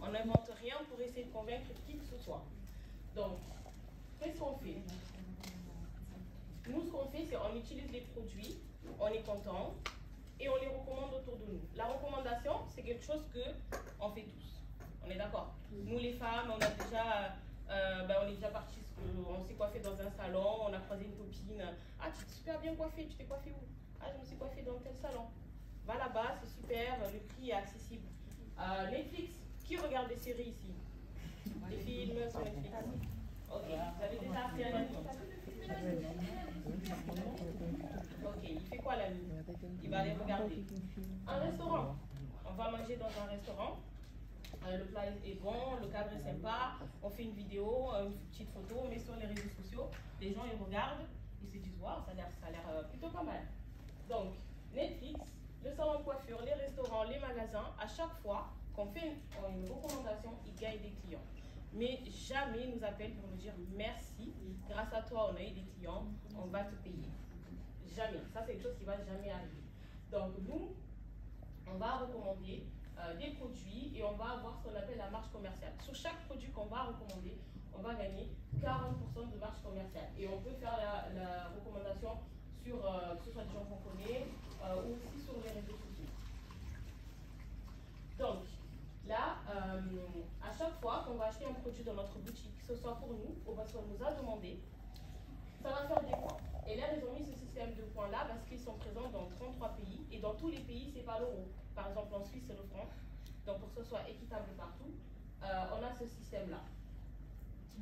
On n'invente rien pour essayer de convaincre qui que ce soit. Donc, qu'est-ce qu'on fait? Nous, ce qu'on fait, c'est on utilise les produits, on est content et on les recommande autour de nous. La recommandation, c'est quelque chose qu'on fait tous. On est d'accord? Nous, les femmes, on est déjà partis, on s'est coiffé dans un salon, on a croisé une copine. Ah, tu t'es super bien coiffée, tu t'es coiffée où? Ah, je me suis coiffée dans tel salon. Va là-bas, c'est super, le prix est accessible. Netflix, qui regarde des séries ici? Des films sur Netflix? Ok, vous avez déjà appris à lire? Ok, il fait quoi la nuit? Il va aller regarder. Un restaurant. On va manger dans un restaurant. Le plat est bon, le cadre est sympa. On fait une vidéo, une petite photo, on met sur les réseaux sociaux. Les gens ils regardent, ils se disent waouh, ça a l'air plutôt pas mal. Donc, Netflix, le salon de coiffure, les restaurants, les magasins, à chaque fois qu'on fait une recommandation, ils gagnent des clients. Mais jamais ils nous appellent pour nous dire merci, grâce à toi on a eu des clients, on va te payer. Jamais. Ça c'est quelque chose qui ne va jamais arriver. Donc nous, on va recommander des produits et on va avoir ce qu'on appelle la marge commerciale. Sur chaque produit qu'on va recommander, on va gagner 40% de marge commerciale. Et on peut faire la recommandation sur que ce soit des gens qu'on connaît ou aussi sur les réseaux sociaux. Donc, là, à chaque fois qu'on va acheter un produit dans notre boutique, que ce soit pour nous ou parce qu'on nous a demandé, ça va faire des points. Et là, ils ont mis ce système de points-là parce qu'ils sont présents dans 33 pays. Et dans tous les pays, ce n'est pas l'euro. Par exemple, en Suisse, c'est le franc. Donc, pour que ce soit équitable partout, on a ce système-là.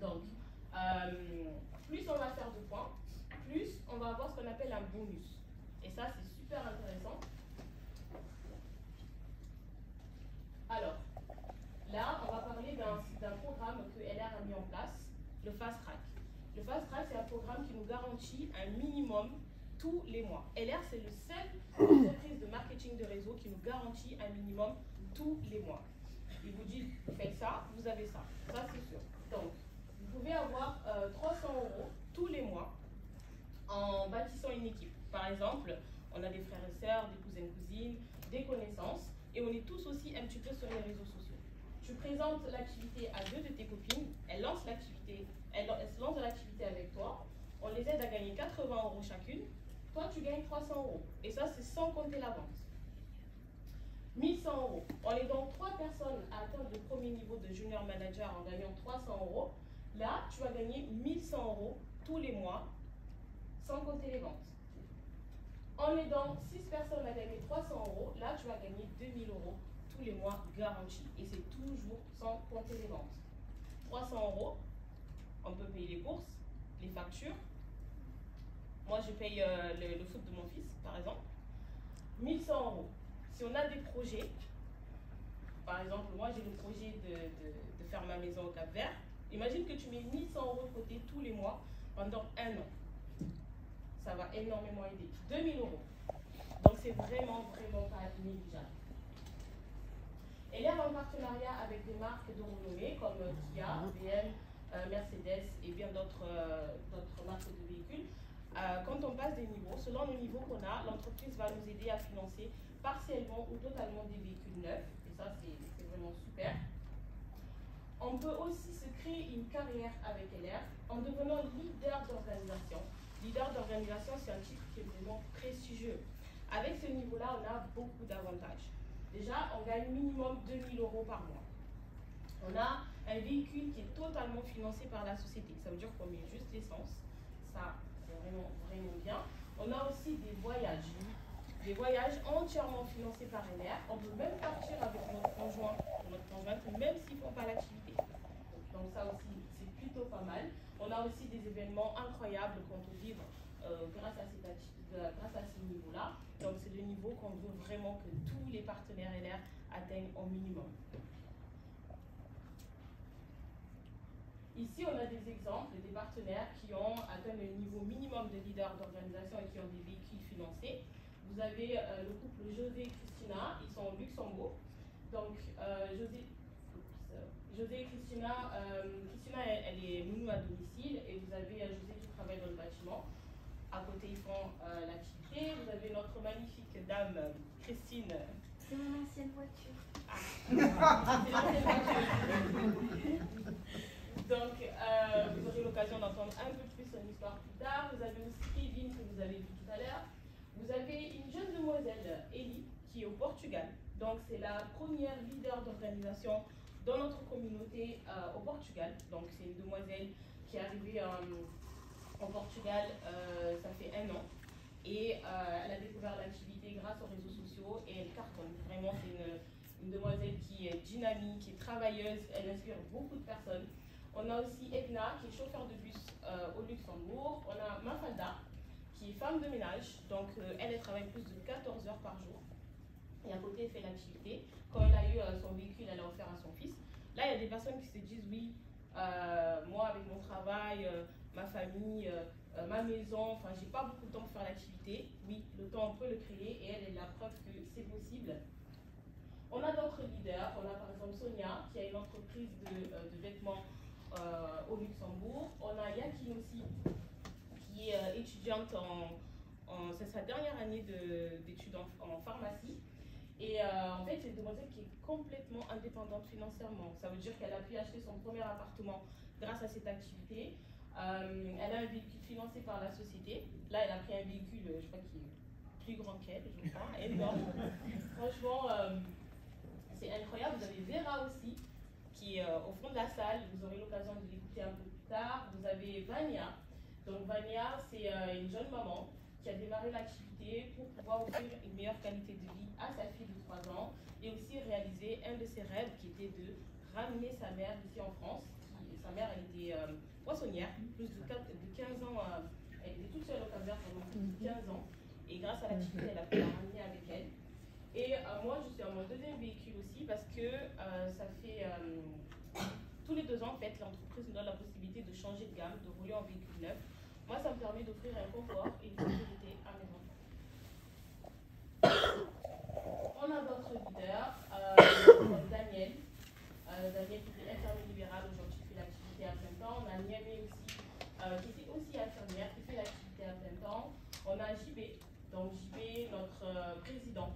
Donc, plus on va faire de points, plus on va avoir ce qu'on appelle un bonus. Et ça, c'est super intéressant. Alors, là, on va parler d'un programme que LR a mis en place, le Fast Track. Le Fast Track, c'est un programme qui nous garantit un minimum tous les mois. LR, c'est le seul entreprise de marketing de réseau qui nous garantit un minimum tous les mois. Il vous dit, faites ça, vous avez ça. Ça, c'est sûr. Donc, vous pouvez avoir 300 € tous les mois en bâtissant une équipe. Par exemple, on a des frères et sœurs, des cousines, des connaissances, et on est tous aussi un petit peu sur les réseaux sociaux. Tu présentes l'activité à deux de tes copines, elles lancent l'activité, elles se lancent de l'activité avec toi, on les aide à gagner 80 € chacune, toi tu gagnes 300 €, et ça c'est sans compter la vente. 1100 €. On est donc 3 personnes à atteindre le premier niveau de junior manager en gagnant 300 €. Là, tu vas gagner 1100 € tous les mois, sans compter les ventes. On est donc 6 personnes à gagner 300 €. Là, tu vas gagner 2000 € tous les mois garantis. Et c'est toujours sans compter les ventes. 300 €, on peut payer les courses, les factures. Moi, je paye le foot de mon fils, par exemple. 1100 €. Si on a des projets, par exemple, moi j'ai le projet de faire ma maison au Cap-Vert. Imagine que tu mets 1100 € de côté tous les mois pendant un an. Ça va énormément aider. 2000 €. Donc c'est vraiment pas négligeable. Et là, en partenariat avec des marques de renommée comme Kia, BM, Mercedes et bien d'autres marques de véhicules. Quand on passe des niveaux, selon le niveau qu'on a, l'entreprise va nous aider à financer partiellement ou totalement des véhicules neufs. Et ça, c'est vraiment super. On peut aussi se créer une carrière avec LR en devenant leader d'organisation. Leader d'organisation, c'est un titre qui est vraiment prestigieux. Avec ce niveau-là, on a beaucoup d'avantages. Déjà, on gagne minimum 2000 € par mois. On a un véhicule qui est totalement financé par la société. Ça veut dire qu'on met juste l'essence. Ça, c'est vraiment bien. On a aussi des voyages. Des voyages entièrement financés par LR. On peut même partir avec notre conjoint ou notre conjointe, même s'ils ne font pas l'activité. Donc ça aussi, c'est plutôt pas mal. On a aussi des événements incroyables qu'on peut vivre grâce à ce niveau-là. Donc c'est le niveau qu'on veut vraiment que tous les partenaires LR atteignent au minimum. Ici, on a des exemples des partenaires qui ont atteint le niveau minimum de leader d'organisation et qui ont des véhicules financés. Vous avez le couple José et Christina, ils sont au Luxembourg. Donc, José et Christina, elle est nounou à domicile et vous avez José qui travaille dans le bâtiment. À côté, ils font l'activité. Vous avez notre magnifique dame, Christine. C'est mon ancienne voiture. Ah, C'est l'ancienne voiture. Donc, vous aurez l'occasion d'entendre un peu plus son histoire plus tard. Vous avez aussi Kevin, que vous avez vu tout à l'heure. Vous avez une jeune demoiselle, Ellie, qui est au Portugal. Donc, c'est la première leader d'organisation dans notre communauté au Portugal. Donc, c'est une demoiselle qui est arrivée au Portugal, ça fait 1 an. Et elle a découvert l'activité grâce aux réseaux sociaux et elle cartonne. Vraiment, c'est une demoiselle qui est dynamique, qui est travailleuse, elle inspire beaucoup de personnes. On a aussi Edna, qui est chauffeur de bus au Luxembourg. On a Mafalda, qui est femme de ménage. Donc, elle travaille plus de 14 heures par jour. Et à côté, elle fait l'activité. Quand elle a eu son véhicule, elle l'a offert à son fils. Là, il y a des personnes qui se disent, oui, moi, avec mon travail, ma famille, ma maison, enfin, j'ai pas beaucoup de temps pour faire l'activité. Oui, le temps, on peut le créer et elle est la preuve que c'est possible. On a d'autres leaders. On a par exemple Sonia, qui a une entreprise de vêtements au Luxembourg. On a Yakin aussi, qui est étudiante c'est sa dernière année d'études en pharmacie. Et en fait, c'est une demoiselle qui est complètement indépendante financièrement. Ça veut dire qu'elle a pu acheter son premier appartement grâce à cette activité. Elle a un véhicule financé par la société. Là, elle a pris un véhicule, je crois, qui est plus grand qu'elle, je crois, énorme. Franchement, c'est incroyable. Vous avez Vera aussi, qui est au fond de la salle. Vous aurez l'occasion de l'écouter un peu plus tard. Vous avez Vania. Donc, Vania, c'est une jeune maman qui a démarré l'activité pour pouvoir offrir une meilleure qualité de vie à sa fille de 3 ans et aussi réaliser un de ses rêves qui était de ramener sa mère ici en France. Sa mère, elle était poissonnière, plus de 15 ans, elle était toute seule au Cap-Vert pendant plus de 15 ans et grâce à l'activité, elle a pu la ramener avec elle. Et moi, je suis à mon deuxième véhicule aussi parce que ça fait tous les 2 ans, en fait, l'entreprise nous donne la possibilité de changer de gamme, de rouler en véhicule neuf. Moi, ça me permet d'offrir un confort et une sécurité à mes enfants. On a d'autres leaders, Daniel. Daniel qui était infirmier libéral, aujourd'hui qui fait l'activité à plein temps. On a Niamé aussi, qui était aussi infirmière, qui fait l'activité à plein temps. On a JB, donc JB, notre président.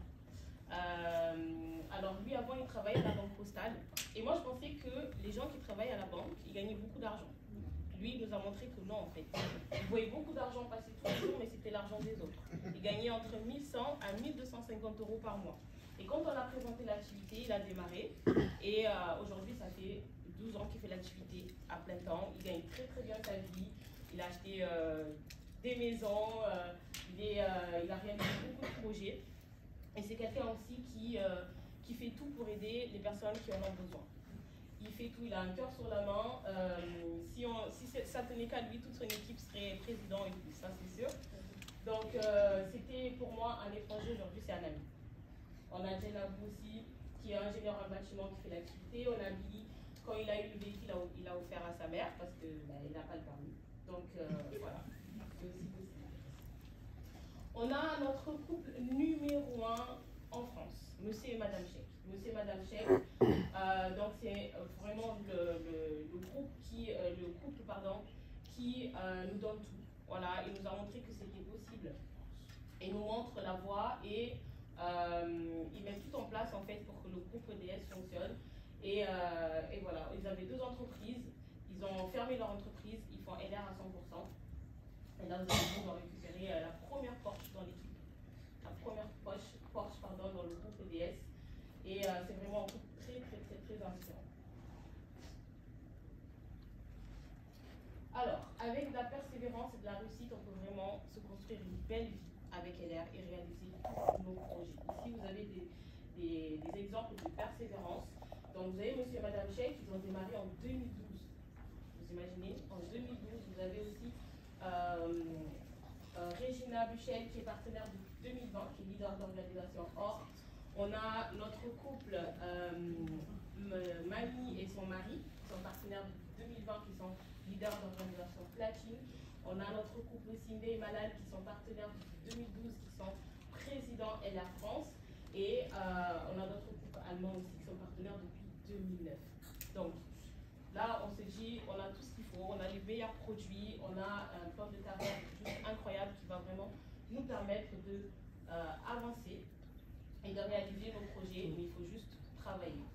Alors lui, avant, il travaillait à la banque postale. Et moi, je pensais que les gens qui travaillent à la banque, ils gagnaient beaucoup d'argent. Lui, il nous a montré que non, en fait. Il voyait beaucoup d'argent passer tous les jours, mais c'était l'argent des autres. Il gagnait entre 1100 à 1250 euros par mois. Et quand on a présenté l'activité, il a démarré. Et aujourd'hui, ça fait 12 ans qu'il fait l'activité à plein temps. Il gagne très très bien sa vie. Il a acheté des maisons, il a réalisé beaucoup de projets. Et c'est quelqu'un aussi qui fait tout pour aider les personnes qui en ont besoin. Il fait tout, il a un cœur sur la main. Si ça tenait qu'à lui, toute son équipe serait président et tout, ça c'est sûr. Donc c'était pour moi un étranger, aujourd'hui c'est un ami. On a Jenabou aussi, qui est ingénieur en bâtiment qui fait l'activité. On a Billy, quand il a eu le véhicule, il a offert à sa mère parce qu'il n'a pas le permis. Donc voilà, c'est aussi possible. On a notre couple numéro 1 en France, Monsieur et Madame Chek. Monsieur et Madame Chek, donc c'est vraiment le couple qui nous donne tout. Voilà, il nous a montré que c'était possible. Il nous montre la voie et il met tout en place en fait pour que le groupe EDS fonctionne. Et voilà, ils avaient 2 entreprises, ils ont fermé leur entreprise, ils font LR à 100%. Et là, vous allez pouvoir récupérer la première Porsche dans l'équipe, la première Porsche dans le groupe EDS. Et c'est vraiment un groupe très inspirant. Alors, avec de la persévérance et de la réussite, on peut vraiment se construire une belle vie avec LR et réaliser tous nos projets. Ici, vous avez des exemples de persévérance. Donc, vous avez Monsieur et Madame Chek, ils ont démarré en 2012. Vous imaginez, en 2012, vous avez aussi Regina Buchel, qui est partenaire depuis 2020, qui est leader d'organisation OR. On a notre couple Mani et son mari, qui sont partenaires depuis 2020, qui sont leaders d'organisation Platine. On a notre couple Sinde et Malal, qui sont partenaires depuis 2012, qui sont présidents LR France. Et on a notre couple allemand aussi, qui sont partenaires depuis 2009. Donc, là, on se dit, on a tout ce qu'il faut, on a les meilleurs produits, on a un plan de carrière juste incroyable qui va vraiment nous permettre d'avancer et de réaliser nos projets. Mais il faut juste travailler.